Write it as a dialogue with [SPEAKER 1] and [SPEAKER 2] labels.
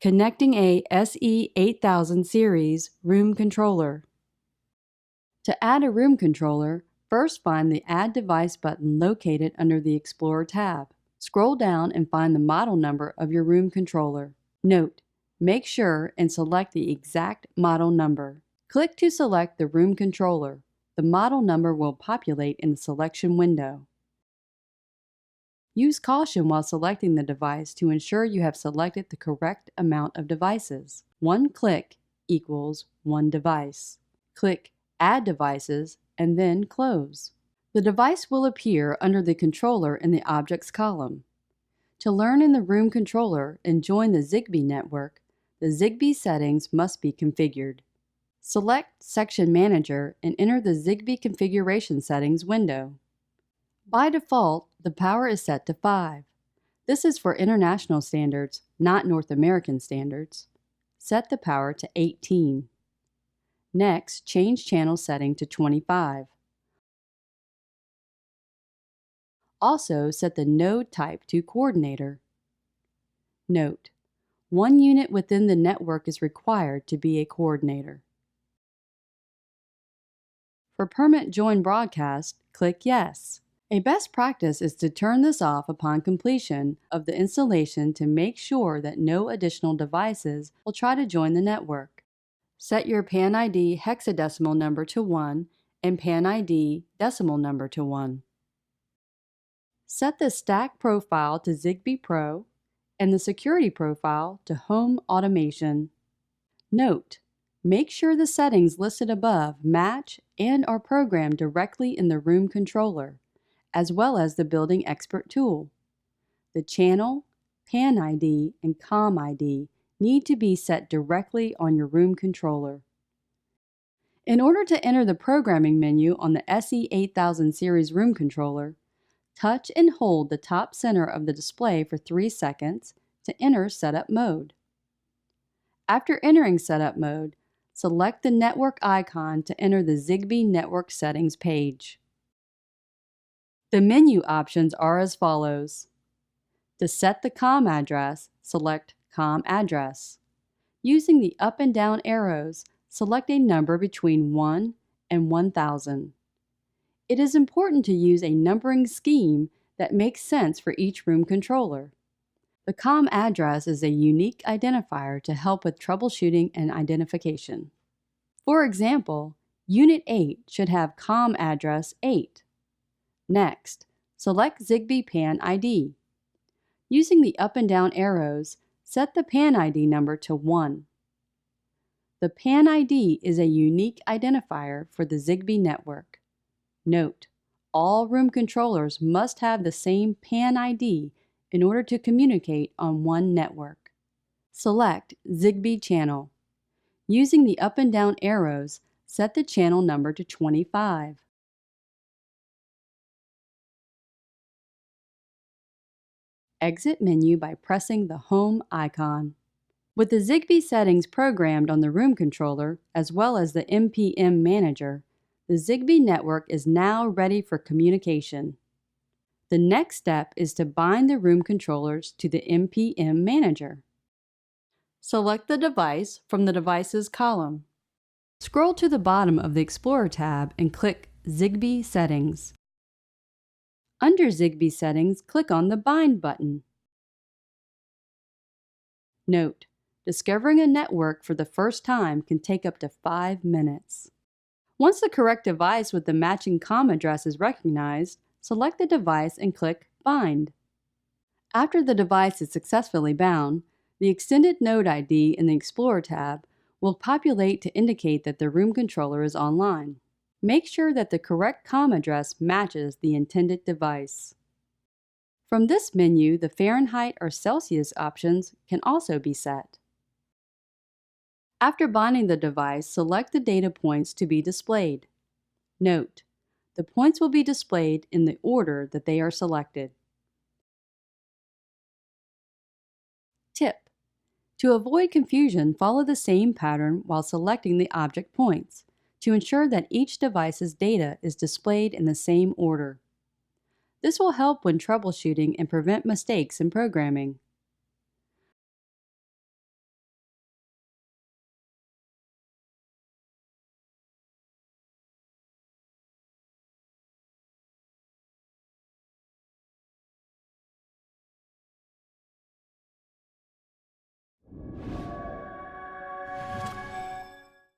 [SPEAKER 1] Connecting a SE8000 series room controller. To add a room controller, first find the Add Device button located under the Explorer tab. Scroll down and find the model number of your room controller. Note: make sure and select the exact model number. Click to select the room controller. The model number will populate in the selection window. Use caution while selecting the device to ensure you have selected the correct amount of devices. One click equals one device. Click Add Devices and then Close. The device will appear under the controller in the Objects column. To learn in the room controller and join the Zigbee network, the Zigbee settings must be configured. Select Section Manager and enter the Zigbee configuration settings window. By default, the power is set to 5. This is for international standards, not North American standards. Set the power to 18. Next, change channel setting to 25. Also, set the node type to coordinator. Note: one unit within the network is required to be a coordinator. For Permit Join Broadcast, click Yes. A best practice is to turn this off upon completion of the installation to make sure that no additional devices will try to join the network. Set your PAN ID hexadecimal number to 1 and PAN ID decimal number to 1. Set the stack profile to Zigbee Pro and the security profile to Home Automation. Note: make sure the settings listed above match and are programmed directly in the room controller, as well as the Building Expert tool. The channel, PAN ID, and COM ID need to be set directly on your room controller. In order to enter the programming menu on the SE8000 series room controller, touch and hold the top center of the display for 3 seconds to enter Setup Mode. After entering Setup Mode, select the network icon to enter the Zigbee Network Settings page. The menu options are as follows. To set the COM address, select COM address. Using the up and down arrows, select a number between 1 and 1000. It is important to use a numbering scheme that makes sense for each room controller. The COM address is a unique identifier to help with troubleshooting and identification. For example, Unit 8 should have COM address 8. Next, select Zigbee PAN ID. Using the up and down arrows, set the PAN ID number to 1. The PAN ID is a unique identifier for the Zigbee network. Note: all room controllers must have the same PAN ID in order to communicate on one network. Select Zigbee channel. Using the up and down arrows, set the channel number to 25. Exit menu by pressing the Home icon. With the Zigbee settings programmed on the room controller, as well as the MPM manager, the Zigbee network is now ready for communication. The next step is to bind the room controllers to the MPM manager. Select the device from the Devices column. Scroll to the bottom of the Explorer tab and click Zigbee Settings. Under Zigbee Settings, click on the Bind button. Note: discovering a network for the first time can take up to 5 minutes. Once the correct device with the matching COM address is recognized, select the device and click Bind. After the device is successfully bound, the Extended Node ID in the Explorer tab will populate to indicate that the room controller is online. Make sure that the correct COM address matches the intended device. From this menu, the Fahrenheit or Celsius options can also be set. After binding the device, select the data points to be displayed. Note: the points will be displayed in the order that they are selected. Tip: to avoid confusion, follow the same pattern while selecting the object points to ensure that each device's data is displayed in the same order. This will help when troubleshooting and prevent mistakes in programming.